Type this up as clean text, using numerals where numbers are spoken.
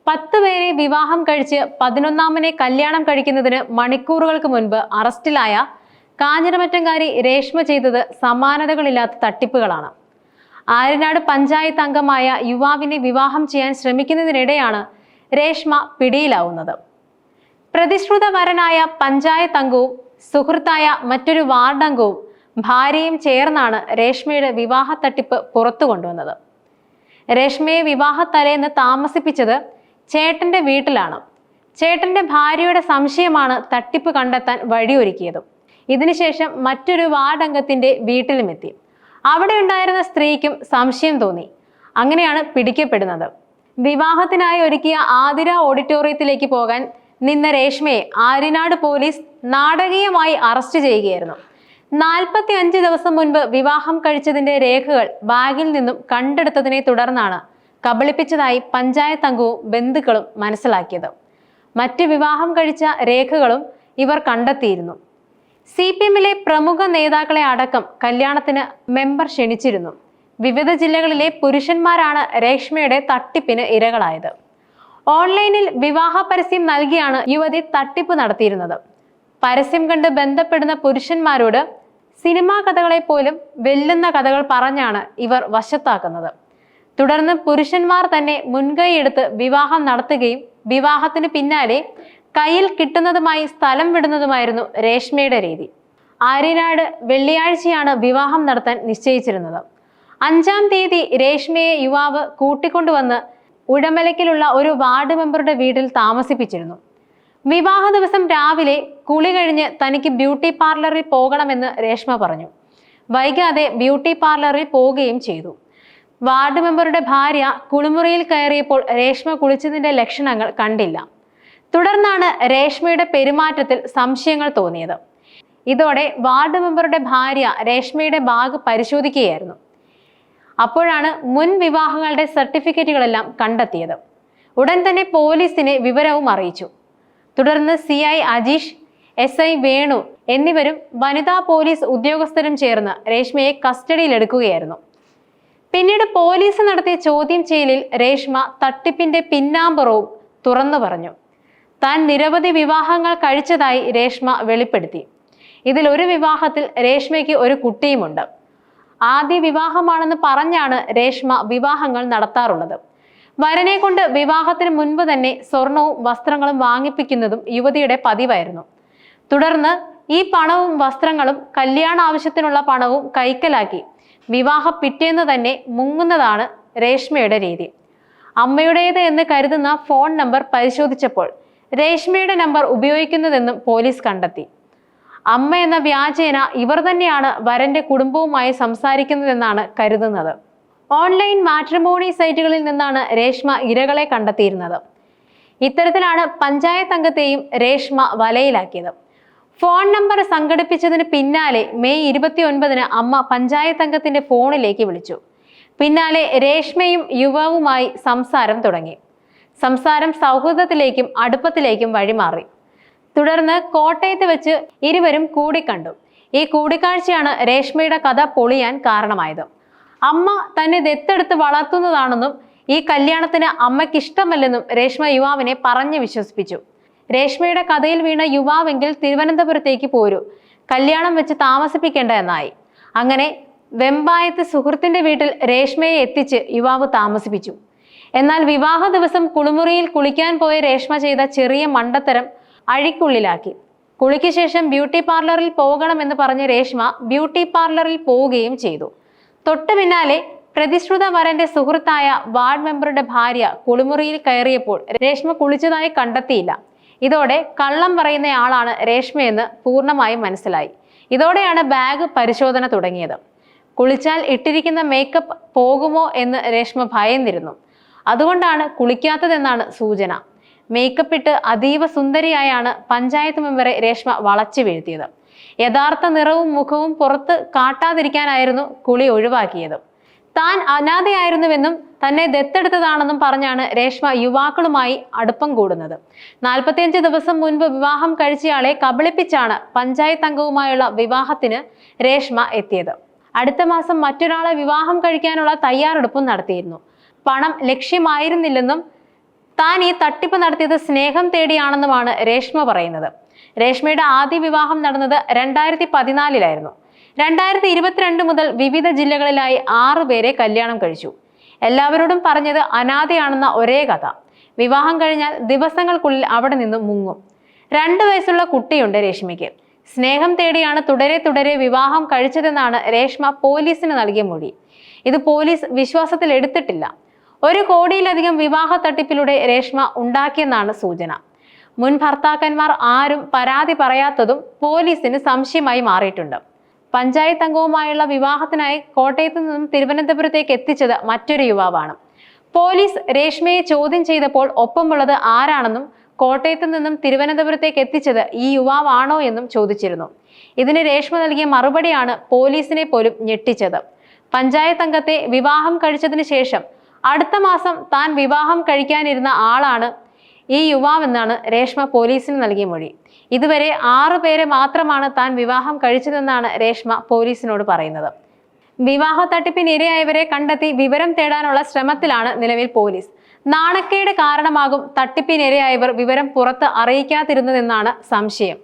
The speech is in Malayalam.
10 പേരെ വിവാഹം കഴിച്ച് 11ാമനെ കല്യാണം കഴിക്കുന്നതിന് മണിക്കൂറുകൾക്ക് മുൻപ് അറസ്റ്റിലായ കാഞ്ഞിരമറ്റംകാരി രേഷ്മ ചെയ്തത് സമാനതകളില്ലാത്ത തട്ടിപ്പുകളാണ്. ആര്യനാട് പഞ്ചായത്ത് അംഗമായ യുവാവിനെ വിവാഹം ചെയ്യാൻ ശ്രമിക്കുന്നതിനിടെയാണ് രേഷ്മ പിടിയിലാവുന്നത്. പ്രതിശ്രുത വരനായ പഞ്ചായത്ത് അംഗവും സുഹൃത്തായ മറ്റൊരു വാർഡ് അംഗവും ഭാര്യയും ചേർന്നാണ് രേഷ്മയുടെ വിവാഹ തട്ടിപ്പ് പുറത്തു കൊണ്ടുവന്നത്. രേഷ്മയെ വിവാഹ തലേന്ന് താമസിപ്പിച്ചത് ചേട്ടന്റെ വീട്ടിലാണ്. ചേട്ടന്റെ ഭാര്യയുടെ സംശയമാണ് തട്ടിപ്പ് കണ്ടെത്താൻ വഴിയൊരുക്കിയത്. ഇതിനുശേഷം മറ്റൊരു വാർഡ് അംഗത്തിന്റെ വീട്ടിലുമെത്തി. അവിടെ ഉണ്ടായിരുന്ന സ്ത്രീക്കും സംശയം തോന്നി. അങ്ങനെയാണ് പിടിക്കപ്പെടുന്നത്. വിവാഹത്തിനായി ഒരുക്കിയ ആതിര ഓഡിറ്റോറിയത്തിലേക്ക് പോകാൻ നിന്ന രേഷ്മയെ ആര്യനാട് പോലീസ് നാടകീയമായി അറസ്റ്റ് ചെയ്യുകയായിരുന്നു. 45 ദിവസം മുൻപ് വിവാഹം കഴിച്ചതിന്റെ രേഖകൾ ബാഗിൽ നിന്നും കണ്ടെടുത്തതിനെ തുടർന്നാണ് കബളിപ്പിച്ചതായി പഞ്ചായത്ത് അംഗവും ബന്ധുക്കളും മനസ്സിലാക്കിയത്. മറ്റ് വിവാഹം കഴിച്ച രേഖകളും ഇവർ കണ്ടെത്തിയിരുന്നു. CPM-ലെ പ്രമുഖ നേതാക്കളെ അടക്കം കല്യാണത്തിന് മെമ്പർ ക്ഷണിച്ചിരുന്നു. വിവിധ ജില്ലകളിലെ പുരുഷന്മാരാണ് രേഷ്മയുടെ തട്ടിപ്പിന് ഇരകളായത്. ഓൺലൈനിൽ വിവാഹ പരസ്യം നൽകിയാണ് യുവതി തട്ടിപ്പ് നടത്തിയിരുന്നത്. പരസ്യം കണ്ട് ബന്ധപ്പെടുന്ന പുരുഷന്മാരോട് സിനിമാ കഥകളെ പോലും വെല്ലുന്ന കഥകൾ പറഞ്ഞാണ് ഇവർ വശത്താക്കുന്നത്. തുടർന്ന് പുരുഷന്മാർ തന്നെ മുൻകൈയെടുത്ത് വിവാഹം നടത്തുകയും വിവാഹത്തിന് പിന്നാലെ കയ്യിൽ കിട്ടുന്നതുമായി സ്ഥലം വിടുന്നതുമായിരുന്നു രേഷ്മയുടെ രീതി. ആര്യനാട് വെള്ളിയാഴ്ചയാണ് വിവാഹം നടത്താൻ നിശ്ചയിച്ചിരുന്നത്. 5-ാം തീയതി രേഷ്മയെ യുവാവ് കൂട്ടിക്കൊണ്ടുവന്ന് ഉടമലയ്ക്കലുള്ള ഒരു വാർഡ് മെമ്പറുടെ വീട്ടിൽ താമസിപ്പിച്ചിരുന്നു. വിവാഹ ദിവസം രാവിലെ കുളി കഴിഞ്ഞ് തനിക്ക് ബ്യൂട്ടി പാർലറിൽ പോകണമെന്ന് രേഷ്മ പറഞ്ഞു. വൈകാതെ ബ്യൂട്ടി പാർലറിൽ പോവുകയും ചെയ്തു. വാർഡ് മെമ്പറുടെ ഭാര്യ കുളിമുറിയിൽ കയറിയപ്പോൾ രേഷ്മ കുളിച്ചതിന്റെ ലക്ഷണങ്ങൾ കണ്ടില്ല. തുടർന്നാണ് രേഷ്മയുടെ പെരുമാറ്റത്തിൽ സംശയങ്ങൾ തോന്നിയത്. ഇതോടെ വാർഡ് മെമ്പറുടെ ഭാര്യ രേഷ്മയുടെ ബാഗ് പരിശോധിക്കുകയായിരുന്നു. അപ്പോഴാണ് മുൻ വിവാഹങ്ങളുടെ സർട്ടിഫിക്കറ്റുകളെല്ലാം കണ്ടെത്തിയത്. ഉടൻ തന്നെ പോലീസിനെ വിവരവും അറിയിച്ചു. തുടർന്ന് CI അജീഷ്, SI വേണു എന്നിവരും വനിതാ പോലീസ് ഉദ്യോഗസ്ഥരും ചേർന്ന് രേഷ്മയെ കസ്റ്റഡിയിലെടുക്കുകയായിരുന്നു. പിന്നീട് പോലീസ് നടത്തിയ ചോദ്യം ചെയ്യലിൽ രേഷ്മ തട്ടിപ്പിന്റെ പിന്നാമ്പുറവും തുറന്നു പറഞ്ഞു. താൻ നിരവധി വിവാഹങ്ങൾ കഴിച്ചതായി രേഷ്മ വെളിപ്പെടുത്തി. ഇതിൽ ഒരു വിവാഹത്തിൽ രേഷ്മയ്ക്ക് ഒരു കുട്ടിയുമുണ്ട്. ആദ്യ വിവാഹമാണെന്ന് പറഞ്ഞാണ് രേഷ്മ വിവാഹങ്ങൾ നടത്താറുള്ളത്. വരനെ കൊണ്ട് വിവാഹത്തിന് മുൻപ് തന്നെ സ്വർണവും വസ്ത്രങ്ങളും വാങ്ങിപ്പിക്കുന്നതും യുവതിയുടെ പതിവായിരുന്നു. തുടർന്ന് ഈ പണവും വസ്ത്രങ്ങളും കല്യാണ ആവശ്യത്തിനുള്ള പണവും കൈക്കലാക്കി വിവാഹ പിറ്റേന്ന് തന്നെ മുങ്ങുന്നതാണ് രേഷ്മയുടെ രീതി. അമ്മയുടേത് എന്ന് കരുതുന്ന ഫോൺ നമ്പർ പരിശോധിച്ചപ്പോൾ രേഷ്മയുടെ നമ്പർ ഉപയോഗിക്കുന്നതെന്നും പോലീസ് കണ്ടെത്തി. അമ്മ എന്ന വ്യാജേന ഇവർ തന്നെയാണ് വരന്റെ കുടുംബവുമായി സംസാരിക്കുന്നതെന്നാണ് കരുതുന്നത്. ഓൺലൈൻ മാട്രിമോണി സൈറ്റുകളിൽ നിന്നാണ് രേഷ്മ ഇരകളെ കണ്ടെത്തിയിരുന്നത്. ഇത്തരത്തിലാണ് പഞ്ചായത്ത് അംഗത്തെയും രേഷ്മ വലയിലാക്കിയത്. ഫോൺ നമ്പർ സംഘടിപ്പിച്ചതിന് പിന്നാലെ മെയ് 29-ന് അമ്മ പഞ്ചായത്ത് അംഗത്തിന്റെ ഫോണിലേക്ക് വിളിച്ചു. പിന്നാലെ രേഷ്മയും യുവാവുമായി സംസാരം തുടങ്ങി. സംസാരം സൗഹൃദത്തിലേക്കും അടുപ്പത്തിലേക്കും വഴിമാറി. തുടർന്ന് കോട്ടയത്ത് വെച്ച് ഇരുവരും കൂടിക്കണ്ടു. ഈ കൂടിക്കാഴ്ചയാണ് രേഷ്മയുടെ കഥ പൊളിയാൻ കാരണമായത്. അമ്മ തന്നെ ദത്തെടുത്ത് വളർത്തുന്നതാണെന്നും ഈ കല്യാണത്തിന് അമ്മയ്ക്ക് ഇഷ്ടമല്ലെന്നും രേഷ്മ യുവാവിനെ പറഞ്ഞ് വിശ്വസിപ്പിച്ചു. രേഷ്മയുടെ കഥയിൽ വീണ യുവാവെങ്കിൽ തിരുവനന്തപുരത്തേക്ക് പോരൂ, കല്യാണം വെച്ച് താമസിപ്പിക്കേണ്ട എന്നായി. അങ്ങനെ വെമ്പായത്ത് സുഹൃത്തിന്റെ വീട്ടിൽ രേഷ്മയെ എത്തിച്ച് യുവാവ് താമസിപ്പിച്ചു. എന്നാൽ വിവാഹ ദിവസം കുളിമുറിയിൽ കുളിക്കാൻ പോയ രേഷ്മ ചെയ്ത ചെറിയ മണ്ടത്തരം അഴിക്കുള്ളിലാക്കി. കുളിക്ക് ശേഷം ബ്യൂട്ടി പാർലറിൽ പോകണമെന്ന് പറഞ്ഞ രേഷ്മ ബ്യൂട്ടി പാർലറിൽ പോവുകയും ചെയ്തു. തൊട്ടു പിന്നാലെ പ്രതിശ്രുത വരന്റെ സുഹൃത്തായ വാർഡ് മെമ്പറുടെ ഭാര്യ കുളിമുറിയിൽ കയറിയപ്പോൾ രേഷ്മ കുളിച്ചതായി കണ്ടെത്തിയില്ല. ഇതോടെ കള്ളം പറയുന്നയാളാണ് രേഷ്മയെന്ന് പൂർണ്ണമായും മനസ്സിലായി. ഇതോടെയാണ് ബാഗ് പരിശോധന തുടങ്ങിയത്. കുളിച്ചാൽ ഇട്ടിരിക്കുന്ന മേക്കപ്പ് പോകുമോ എന്ന് രേഷ്മ ഭയന്നിരുന്നു. അതുകൊണ്ടാണ് കുളിക്കാത്തതെന്നാണ് സൂചന. മേക്കപ്പ് ഇട്ട് അതീവ സുന്ദരിയായാണ് പഞ്ചായത്ത് മെമ്പറെ രേഷ്മ വളച്ചു വീഴ്ത്തിയത്. യഥാർത്ഥ നിറവും മുഖവും പുറത്ത് കാട്ടാതിരിക്കാനായിരുന്നു കുളി ഒഴിവാക്കിയത്. താൻ അനാഥയായിരുന്നുവെന്നും തന്നെ ദത്തെടുത്തതാണെന്നും പറഞ്ഞാണ് രേഷ്മ യുവാക്കളുമായി അടുപ്പം കൂടുന്നത്. 45 ദിവസം മുൻപ് വിവാഹം കഴിച്ചയാളെ കബളിപ്പിച്ചാണ് പഞ്ചായത്ത് അംഗവുമായുള്ള വിവാഹത്തിന് രേഷ്മ എത്തിയത്. അടുത്ത മാസം മറ്റൊരാളെ വിവാഹം കഴിക്കാനുള്ള തയ്യാറെടുപ്പും നടത്തിയിരുന്നു. പണം ലക്ഷ്യമായിരുന്നില്ലെന്നും താൻ ഈ തട്ടിപ്പ് നടത്തിയത് സ്നേഹം തേടിയാണെന്നുമാണ് രേഷ്മ പറയുന്നത്. രേഷ്മയുടെ ആദ്യ വിവാഹം നടന്നത് 2014 2022 മുതൽ വിവിധ ജില്ലകളിലായി 6 പേരെ കല്യാണം കഴിച്ചു. എല്ലാവരോടും പറഞ്ഞത് അനാഥയാണെന്ന ഒരേ കഥ. വിവാഹം കഴിഞ്ഞാൽ ദിവസങ്ങൾക്കുള്ളിൽ അവിടെ നിന്നും മുങ്ങും. 2 വയസ്സുള്ള കുട്ടിയുണ്ട് രേഷ്മയ്ക്ക്. സ്നേഹം തേടിയാണ് തുടരെ വിവാഹം കഴിച്ചതെന്നാണ് രേഷ്മ പോലീസിന് നൽകിയ മൊഴി. ഇത് പോലീസ് വിശ്വാസത്തിൽ എടുത്തിട്ടില്ല. 1 കോടിയിലധികം വിവാഹ തട്ടിപ്പിലൂടെ രേഷ്മ ഉണ്ടാക്കിയെന്നാണ് സൂചന. മുൻ ഭർത്താക്കന്മാർ ആരും പരാതി പറയാത്തതും പോലീസിന് സംശയമായി മാറിയിട്ടുണ്ട്. പഞ്ചായത്ത് അംഗവുമായുള്ള വിവാഹത്തിനായി കോട്ടയത്ത് നിന്നും തിരുവനന്തപുരത്തേക്ക് എത്തിച്ചത് മറ്റൊരു യുവാവാണ്. പോലീസ് രേഷ്മയെ ചോദ്യം ചെയ്തപ്പോൾ ഒപ്പമുള്ളത് ആരാണെന്നും കോട്ടയത്ത് നിന്നും തിരുവനന്തപുരത്തേക്ക് എത്തിച്ചത് ഈ യുവാവാണോ എന്നും ചോദിച്ചിരുന്നു. ഇതിന് രേഷ്മ നൽകിയ മറുപടിയാണ് പോലീസിനെ പോലും ഞെട്ടിച്ചത്. പഞ്ചായത്ത് അംഗത്തെ വിവാഹം കഴിച്ചതിന് ശേഷം അടുത്ത മാസം താൻ വിവാഹം കഴിക്കാനിരുന്ന ആളാണ് ഈ യുവാവെന്നാണ് രേഷ്മ പോലീസിന് നൽകിയ മൊഴി. ഇതുവരെ 6 പേരെ മാത്രമാണ് താൻ വിവാഹം കഴിച്ചതെന്നാണ് രേഷ്മ പോലീസിനോട് പറയുന്നത്. വിവാഹ തട്ടിപ്പിനിരയായവരെ കണ്ടെത്തി വിവരം തേടാനുള്ള ശ്രമത്തിലാണ് നിലവിൽ പോലീസ്. നാണക്കേട് കാരണമാകും തട്ടിപ്പിനിരയായവർ വിവരം പുറത്ത് അറിയിക്കാതിരുന്നതെന്നാണ് സംശയം.